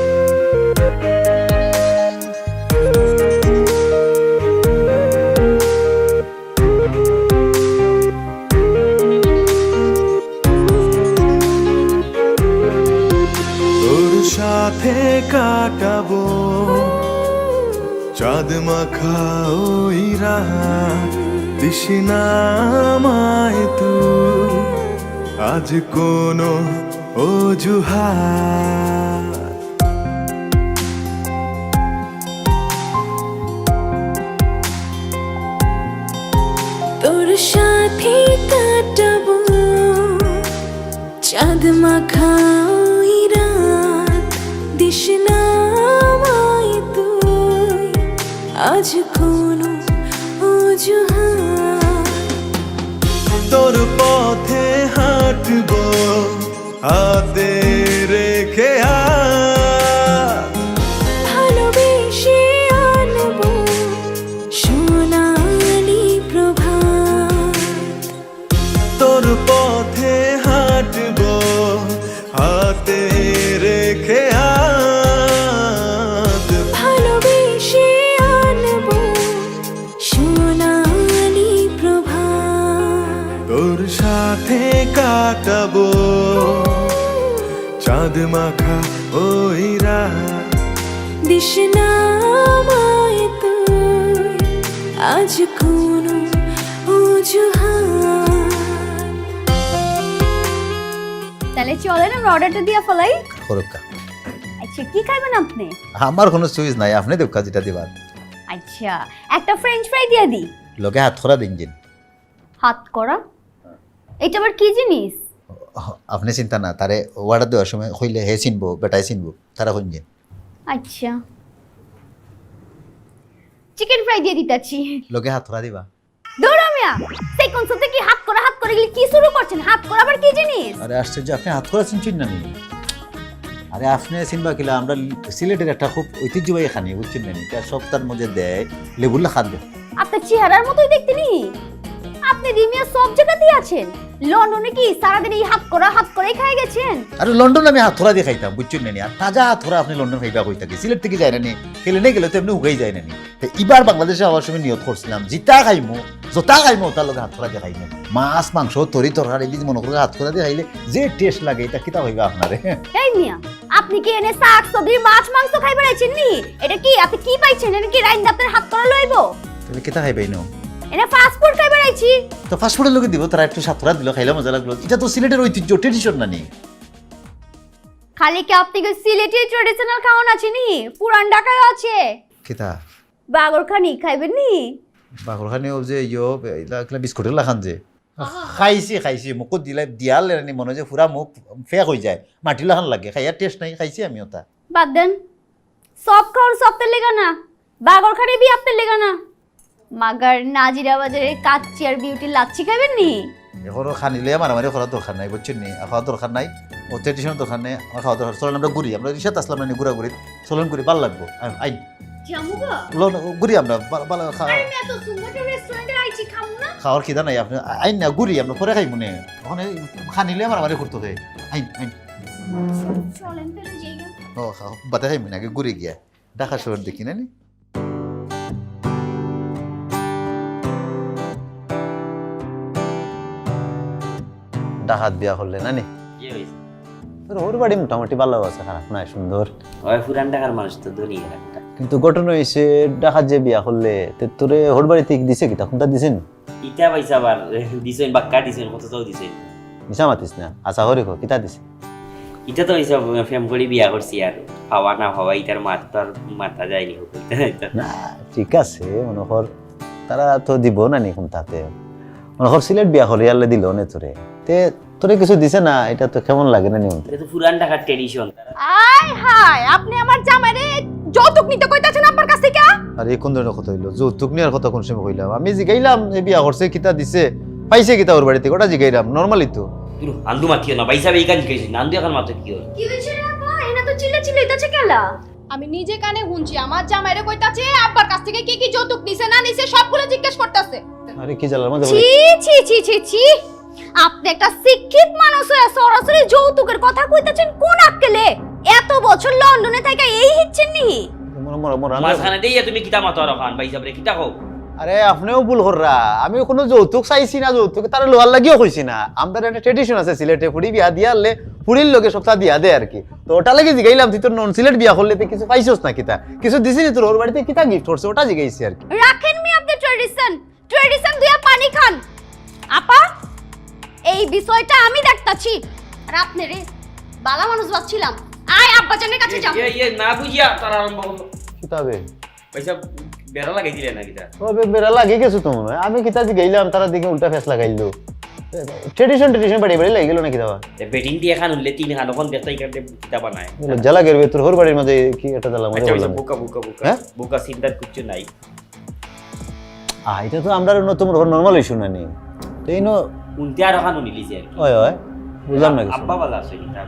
তোর সাথে কাটাবো চাঁদ মাখা ওই রাত, দিস না আমায় তুই আজ কোনো অজুহাত। তোর সাথে কাটাবো চাঁদ মাখা ওই রাত, দিস না আমায় তুই আজ কোনো অজুহাত। তোর পথে হাঁটবো হাতে রেখে ভালোবেসে আনবো সোনালি প্রভাত। তোর পথে হাঁটবো হাতে রেখে ভালোবেসে আনবো সোনালি প্রভাত। তোর সাথে কাটাবো চাঁদ মাখা ওই রাত, দিস না আমায় তুই আজ কোনো অজুহাত। তাহলে চলেন আমরা অর্ডারটা দিয়া ফেলাই। করুকা আচ্ছা, কি খাইবেন আপনি? আমার কোনো সুইচ নাই, আপনি দেবকা যেটা দিবার। আচ্ছা, একটা ফ্রেঞ্চ ফ্রাই দিয়ে দি। লোকে হাত খরা দিন জিন। হাত করা? এটা আবার কি জিনিস? আপনি চিন্তা না, তারে অর্ডার দেওয়ার সময় হইলে হে চিনবো, বেটাই চিনবো, তারা হইন জিন। আচ্ছা, চিকেন ফ্রাই দিয়ে দিতাছি। লোকে হাত খরা দিবা। দৌড়া মিয়া, সেই কনসেপ্টে কি হাত করা গেলে কি শুরু করছেন? হাত করা আবার কি জিনিস? আরে আশ্চর্য, আপনি হাত খরা চিনছেন না নি? আরে আপনি চিনবা কিলা, আমরা সিলেটের একটা খুব ঐতিহ্যবাহী খানি, বুঝছেন না নি? তার সপ্তাহের মধ্যে দেয় লেবুল্লা খাদ্য। আপনার চেহারার মতোই দেখতে নি। আপনি দিমিয়া সব জায়গাতেই আছেন। লন্ডনে কি সারাদিন এই হাত করাই খাই গেছেন? আরে লন্ডন আমি হাত খরা দিয়ে খাইতাম, বুঝছেন না নি? আর তাজা হাত খরা আপনি লন্ডন খাইবা কই থাকি, সিলেট থেকে যায় না নি? খেলে গেলে তো এমনি উগাই যায় না নি? এবার বাংলাদেশে হওয়ার সময় নিয়ত করছিলাম, জিতা খাইমো যতা খাইমো তার লগে হাত খরা দিয়ে খাইমো। মাছ মাংস তরি তরকারি যদি মনে করে হাত খরা দিয়ে খাইলে যে টেস্ট লাগে, এটা কিতা হইবা আপনারে? এই মিয়া, আপনি কি এনে শাক সবজি মাছ মাংস খাই বেড়াইছেন নি? এটা কি আপনি কি পাইছেন? এটা কি রাইন আপনার হাত করা লইবো? তুমি কিতা খাইবাই না? এনে ফাস্ট ফুড খাই বেড়াইছি। তো ফাস্ট ফুডের লোকে দিব, তারা একটু সাতরা দিল, খাইলে মজা লাগলো। এটা তো সিলেটের ঐতিহ্য, ট্রেডিশন না নি? খালি কি আপনি কি সিলেটি ট্রেডিশনাল খাওয়ান আছে নি পুরান ঢাকায় আছে কিতা বাগরখানি খাইবেন নি বাকরখানি যে ইয়ো এগুলা বিস্কুটের লাখান যে খাইছি মুখত দিলে দিয়ালে নি মনে যে পুরা মুখ ফেক হয়ে যায় মাটি লাখান লাগে খাইয়ার টেস্ট নাই খাইছি আমি ওটা বাদ দেন সব খাওয়ার সপ্তাহ লেগা না বাগরখানি বি আপনার লেগা না মাগার নাজিরা বাজারে কাচ্চি আর বিউটি লাচ্ছি খাইবেন নি এখনো খানিলে মারামারি করার দরকার নাই বুঝছেন নি খাওয়ার দরকার নাই ও ট্রেডিশনের দরকার নেই আমার খাওয়া দরকার চলেন আমরা ঘুরি আমরা রিসাত আসলাম না ঘুরা ঘুরি চলেন ঘুরি ভালো লাগবো আইন জামুগা ঘুরি আমরা ভালো খাওয়া আমি এত সুন্দর একটা রেস্টুরেন্টে আইছি খামু না খাওয়ার খিদা নাই আপনি আইন না ঘুরি আমরা পরে খাই মনে ওখানে খানিলে মারামারি করতে হয় আইন আইন চলেন তাহলে যাইগা ও বাতা খাই মনে আগে ঘুরে গিয়া ঢাকা শহর দেখি না নি ডাকাত বিয়া করলে না নি কি হইছে ওর বাড়ি মোটামুটি ভালো আছে খারাপ নয় সুন্দর ওই পুরান ঢাকার মানুষ তো ধনী একটা কিন্তু ঘটনা হয়েছে ডাকাত যে বিয়া করলে তোরে ওর বাড়িতে দিছে কি তখন তা দিছেন ইটা পয়সা আবার দিছেন বাক্কা দিছেন কত তাও দিছেন মিশা মাতিস না আশা হরি কো কিতা দিছে ইটা তো হইছে ফেম করে বিয়া করছি আর খাওয়া না খাওয়া ইটার মাথা যায়নি না ঠিক আছে মনে কর তারা তো দিব না নি কোন তাতে মনে কর সিলেট বিয়া করে আল্লাহ দিল নে তোরে তে তোরে কিছু দিছে না এটা তো কেমন লাগে না নিয়ম এটা তো পুরান ঢাকার ট্রেডিশন আয় হায় আপনি আমার জামাইরে যৌতুক নিতে কইতাছেন আপনার কাছ থেকে আর এই কোন ধরনের কথা হইলো যৌতুক নিয়ার কথা কোন সময় কইলাম আমি জিগাইলাম এই বিয়া করছে কিতা দিছে পাইছে কিতা ওর বাড়িতে ওটা জিগাইলাম নরমালি তো আন্দু মাতিও না পয়সা এই কাজ কইছিস আন্দু এখন মাত্র কি হল কি হইছে রে আপা এনা তো চিল্লা চিল্লাইতাছে কেলা আমি নিজে কানে শুনছি আমার জামাইরে কইতাছে আব্বার কাছ থেকে কি কি যৌতুক নিছে না নিছে সবগুলো জিজ্ঞেস করতেছে আরে কি জ্বালার মধ্যে ছি ছি ছি ছি ছি আপনি একটা শিক্ষিত মানুষ হয়ে সরাসরি যৌতুকের কথা কইতাছেন কোন আক্কেলে এত বছর লন্ডনে থেকে এই হিচ্ছেন নি মাঝখানে দিয়ে তুমি কিতা মাতো আর খান ভাই সাবরে কিতা কও আরে আপনিও ভুল কররা আমি কোনো যৌতুক চাইছি না যৌতুক তার লোহার লাগিও কইছি না আমাদের একটা ট্রেডিশন আছে সিলেটে ফুড়ি বিয়া দিয়া আনলে ফুড়ির লগে সপ্তাহ দিয়া দেয় আর কি তো ওটা লাগে জিগাইলাম তুই তোর নন সিলেট বিয়া করলে কিছু পাইছস না কিতা কিছু দিছিনি তোর ওর বাড়িতে কিতা গিফট করছে ওটা জিগাইছি আর কি রাখেন মি আপনি ট্রেডিশন দুয়া পানি খান আপা এই বিষয়টা আমি দেখতাছি আর আপনি রে বালা মানুষ ভাবছিলাম আয় আব্বাজানের কাছে যাও না বুঝিয়া তার আরম্ভ করলো কিতাবে পয়সা বেড়া লাগাই দিলে না কিতা তবে বেড়া লাগে গেছো তো আমি কিতা জিগাইলাম তারা দিকে উল্টা ফেস লাগাইলো ট্রেডিশন বাড়ি বাড়ি লাগি গেল না কিতা বেটিং দিয়ে খান উঠলে তিন খান ওখান দেখতে এখানে কিতা বানায় জ্বালা গেরবে তোর হোর বাড়ির মধ্যে কি একটা জ্বালা মজা বললাম বুকা বুকা বুকা হ্যাঁ? বুকা চিন্তার কিছু নাই এটা তো আমরা নতুন নরমাল ইস্যু না নি তো এই নো উনতে আর খান নিলিছে আর কি ওই ওই বুঝলাম না কিছু আব্বা বালা আছে কিতা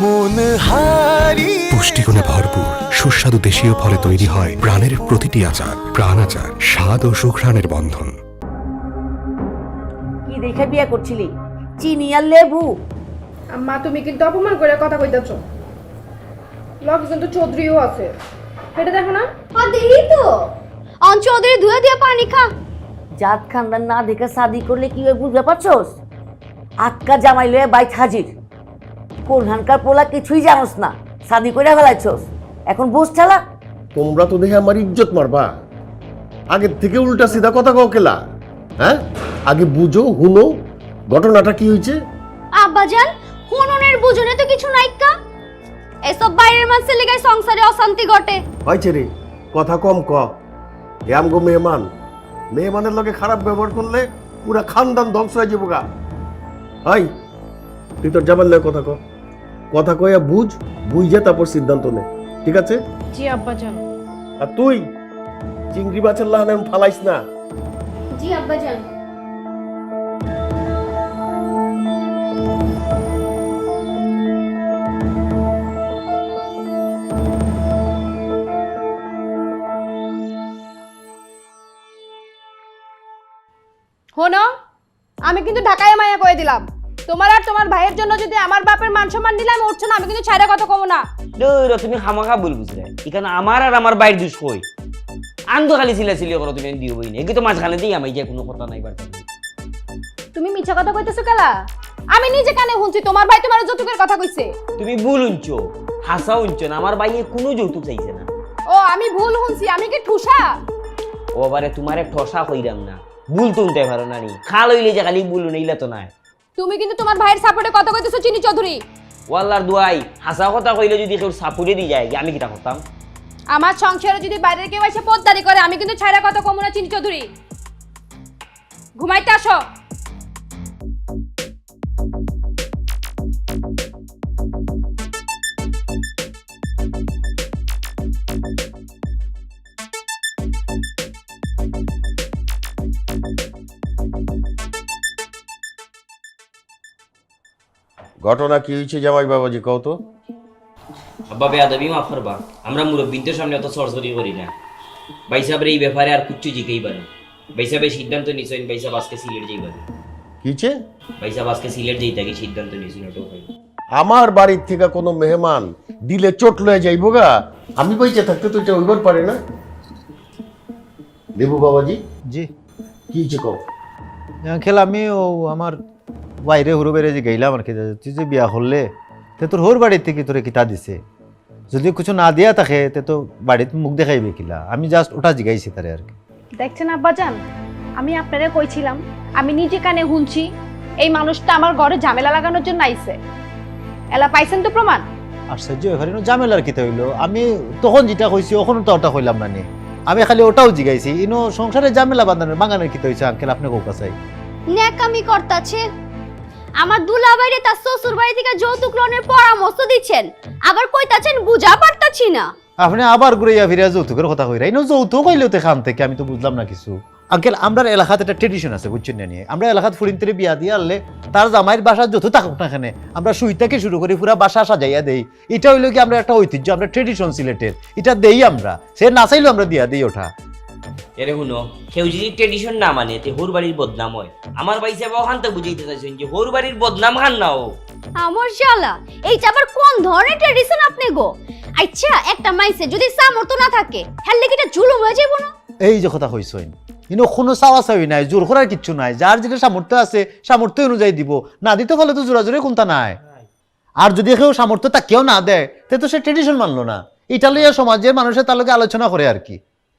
মন হারি পুষ্টিগুণে ভরপুর সুস্বাদু দেশীয় ফলে তৈরি হয় প্রাণের প্রতিটি আচার প্রাণ আচার স্বাদ ও সুঘ্রাণের বন্ধন কি দেখে বিয়ে করছিলি চিনি আর লেবু আম্মা তুমি কিন্তু অপমান করে কথা কইতাছো লগ কিন্তু চৌধুরীও আছে এটা দেখো না আর দেখি তো চৌধুরী ধুয়ে দিয়ে পানি খা জাত খানদান না দেখে শাদি করলে কি হয় বুঝতে পারছস আটকা জামাই লয়ে বাইক হাজির কোনখানকার পোলা কিছুই জানোস না শাদি করে ফেলাইছস এখন বুঝ ঠেলা তোমরা তো দেখে আমার ইজ্জত মারবা আগের থেকে উল্টা সিধা কথা কও কেলা হ্যাঁ আগে বুঝো হুনো ঘটনাটা কি হয়েছে আব্বাজান হুননের বুঝনে তো কিছু নাইকা এসব বাইরের মানুষের লেগে সংসারে অশান্তি ঘটে হয়েছে রে কথা কম ক এ আমগো মেহমানের লগে খারাপ ব্যবহার করলে পুরা খানদান ধ্বংস হয়ে যাবো গা হাই তুই তোর জামার লগে কথা কইয়া বুঝে তারপর সিদ্ধান্ত নে ঠিক আছে জি আব্বাজান আর তুই চিংড়ি মাছের লাহান এমন ফালাইস না জি আব্বাজান শোনো আমি কিন্তু ঢাকায় মায়া কয়ে দিলাম তোমার আর তোমার ভাইয়ের জন্য যদি আমার বাপের মান সম্মান দিলে আমি উঠছো না আমি কিন্তু ছাইরা কথা কমো না তুমি খামাখা বল বুঝলে এখানে আমার আর আমার বাইর দুষ কই আন্দো খালি ছিলাছিলি করো তুমি দিও বই না এগুলো তো মাঝখানে দিই আমি যে কোনো কথা নাই বাড়তে তুমি মিছা কথা কইতেছো কেলা আমি নিজে কানে শুনছি তোমার ভাই তোমার যৌতুকের কথা কইছে তুমি ভুল উঞ্চো হাসা উঞ্চো না আমার ভাইয়ে কোনো যৌতুক চাইছে না ও আমি ভুল শুনছি আমি কি ঠুসা ও বারে তোমারে ঠসা কইরাম না ভুল তুলতে পারো না নি খাল হইলে যে খালি ভুল নিলে তো নাই তুমি কিন্তু তোমার ভাইয়ের সাপোর্টে কথা কইতেছো চিনি চৌধুরী। ওয়াল্লার দুয়াই হাসা কথা কইলে যদি কেউ সাপুরে দিয়ে যায় আমি কিটা করতাম? আমার সংসারে যদি বাইরের কেউ এসে পদ্দারি করে আমি কিন্তু ছাইরা কথা কমু না চিনি চৌধুরী। ঘুমাইতে আসো। ঘটনা কি হয়েছে জামাই বাবাজি কও তো? আব্বা বেয়াদবি মাফ করবা, আমরা মুরব্বীদের সামনে অত সরসরি করি না। ভাই সাহেবের এই ব্যাপারে আর কিচ্ছু জিকেইবা না। ভাই সাহেবের সিদ্ধান্ত নিছেন ভাই সাহেব আজকে সিলেট যাইবা। কিছে? ভাই সাহেব আজকে সিলেট যাইতে কি সিদ্ধান্ত নিছেন ওটাও ভাই। আমার বাড়ির থেকে কোনো মেহমান দিলে চোট লয়ে যাইবো গা, আমি পয়সা থাকতে তো এটা হইবার পারে না। দেবু বাবাজি জি কি হয়েছে কও? আঙ্কেল আমি ও আমার বাইরে হুরু বেড়ে যে গেলাম আর কি, তুই যে বিয়া করলে তে তোর হোর বাড়ির থেকে তোরে কিতা দিছে, যদি কিছু না দিয়া থাকে তে তো বাড়িতে মুখ দেখাইবে কিলা, আমি জাস্ট ওটা জিগাইছি তারে আর কি। দেখছেন আব্বাজান, আমি আপনারে কইছিলাম, আমি নিজে কানে শুনছি এই মানুষটা আমার ঘরে ঝামেলা লাগানোর জন্য আইছে। এলা পাইছেন তো প্রমাণ? আশ্চর্য, এখানে ঝামেলার কিতা হইলো? আমি তখন যেটা কইছি ওখানে তো ওটা কইলাম না নি, আমি খালি ওটাও জিগাইছি। ইনো সংসারে ঝামেলা বাঙানোর কিতা হয়েছে আঙ্কেল আপনি কোকা চাই? ন্যাকামি করতাছে। আমার দুলাভাইরে তার শ্বশুর বাড়ি থেকে যৌতুক লোনের পরামর্শ দিচ্ছেন, আবার কইতাছেন বুঝা পারতাছি না। আপনি আবার ঘুরাইয়া ফিরিয়া যৌতুকের কথা কইরা, ইনো যৌতুক হইলেও তো খান থেকে আমি তো বুঝলাম না কিছু। আঙ্কেল আমরা এলাকাতে একটা ট্রেডিশন আছে বুঝছেন না নিয়ে, আমরা এলাকাত ফুরিনতে বিয়া দিয়ে আনলে তার জামাইয়ের বাসা যত থাকুক না এখানে আমরা সুই থেকে শুরু করি পুরা বাসা সাজাইয়া দেই। এটা হইলো কি আমরা একটা ঐতিহ্য, আমরা ট্রেডিশন সিলেটের, এটা দেই আমরা, সে না চাইলেও আমরা দিয়া দিই ওঠা। এরে শুনো, কেউ যদি ট্রেডিশন না মানে তে হোর বাড়ির বদনাম হয়। আমার ভাই সাহেব ওখান থেকে বুঝাইতে চাইছেন যে হোর বাড়ির বদনাম খান না ও। আমার শালা এইটা আবার কোন ধরনের ট্রেডিশন আপনি গো? আচ্ছা একটা মাইসে যদি সামর্থ্য না থাকে হেললে কি এটা জুলুম হয়ে যাইবো না? এই যে কথা কইছইন, ইনো কোনো চাওয়া চাওয়ি নাই, জোর করার কিচ্ছু নাই, যার যেটা সামর্থ্য আছে সামর্থ্য অনুযায়ী দিব, না দিতে ফলে তো জোরাজোরে কোনটা নাই। আর যদি কেউ সামর্থ্য তা কেউ না দেয় তে তো সে ট্রেডিশন মানলো না। এটা লইয়া সমাজের মানুষের তার লগে আলোচনা করে আর কি।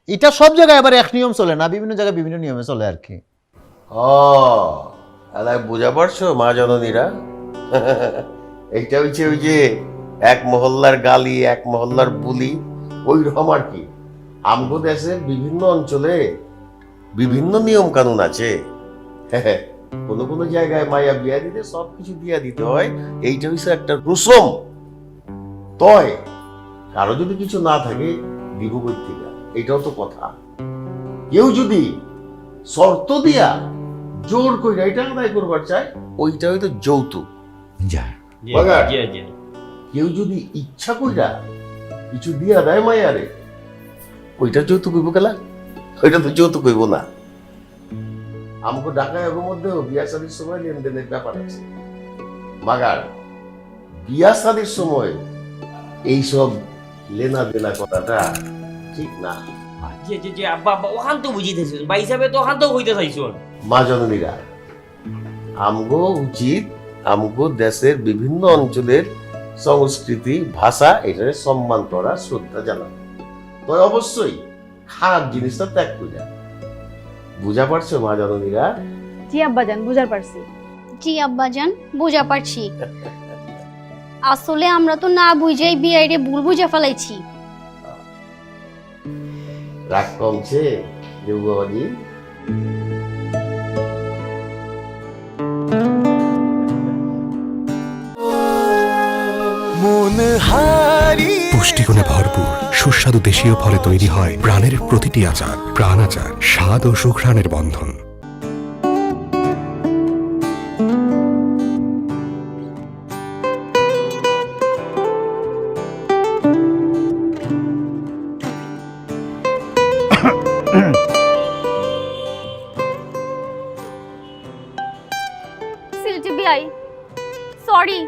এটা সব জায়গায় আবার এক নিয়ম চলে না, বিভিন্ন জায়গায় বিভিন্ন নিয়মে চলে আর কি। ও এলাই বুঝা পারছো মা জননীরা? এইটা হচ্ছে ওই যে এক মহল্লার গালি এক মহল্লার বুলি, ওই রকম আর কি। আমগো দেশের বিভিন্ন অঞ্চলে বিভিন্ন নিয়ম কানুন আছে। কোনো কোনো জায়গায় মায়া বিয়া দিতে সবকিছু দিয়া দিতে হয়, এইটা হচ্ছে একটা রুসম। তয় কারো যদি কিছু না থাকে দিব কই থেকে, এটাও তো কথা। কেউ যদি শর্ত দিয়া জোর কইরা এটা আদায় করবার চায় ওইটা হয়তো যৌতুক। বাগার, কেউ যদি ইচ্ছা কইরা কিছু দিয়া দেয় মায়ারে ওইটা যৌতুক হইব গেলা? ওইটা তো যৌতুক হইব না। আমাকে ঢাকা এর মধ্যেও বিয়া শাদীর সময় লেনদেনের ব্যাপার আছে। মাগার বিয়া শাদীর সময় এইসব লেনা দেনা কথাটা ঠিক না। আব্বা আব্বা ওখান তো বুঝিতেছেন, ভাই সাহেব তো ওখান তো হইতে চাইছেন। মা জননীরা, আমগো উচিত আমগো দেশের বিভিন্ন অঞ্চলের সংস্কৃতি ভাষা এটারে সম্মান করা, শ্রদ্ধা জানানো। তো অবশ্যই খারাপ জিনিসটা ত্যাগ করে। বুঝা পারছো মা জননীরা? জি আব্বাজান বুঝার পারছি। জি আব্বাজান বুঝা পারছি। আসলে আমরা তো না বুঝাই বিয়াইরে ভুল বুঝা ফেলাইছি। রাগ কমছে দেবু বাবাজি? মন হারি পুষ্টিগুণে ভরপুর সুস্বাদু দেশীয় ফলে তৈরি হয় প্রাণের প্রতিটি আচার। প্রাণ আচার, স্বাদ ও সুঘ্রাণের বন্ধন। সিলেটি বিয়াই সরি,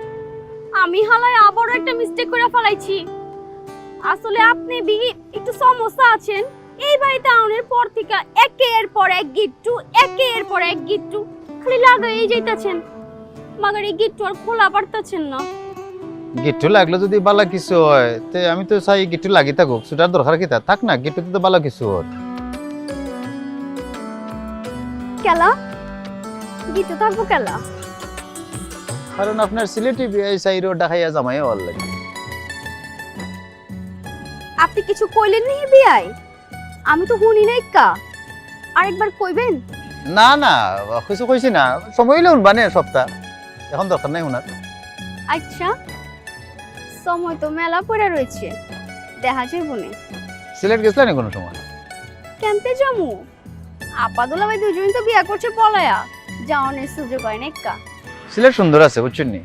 আমি হালাই আবারও একটা মিস্টেক করে ফেলাইছি। আসলে আপনি একটু সমস্যা আছেন। এই বাড়িতে আউনের পর থেকে একের পর এক গিট্টু একের পর এক গিট্টু খালি লাগাই যাইতাছেন, মাগার এই গিট্টু আর খোলা পারতাছেন না। গিট্টু লাগলে যদি বালা কিছু হয় তে আমি তো চাই গিট্টু লাগি থাকুক, সেটার দরকার কি থাক না, গিট্টুতে তো বালা কিছু হয়। কেলা গীতে থাকবো কেলা? কারণ আপনার সিলেটি বিয়ে চাইরো ডাকাইয়া জামাইও ভালো লাগে। আপনি কিছু কইলেন নি বিয়াই? আমি তো শুনি নাই কা, আরেকবার কইবেন? না না কিছু কইছি না, সময় হইলে শুনবানে সপ্তাহ, এখন দরকার নাই শোনার। আচ্ছা, সময় তো মেলা পড়ে রয়েছে, দেখা যাইব না। সিলেট গেছিলেন না কোনো সময়? কেমতে যামু? আপা দুলাভাই দুজনই তো বিয়া করছে পলায়া, যাওয়ানোর সুযোগ হয় না কা। সিলেট সুন্দর আছে বুঝছেন নি?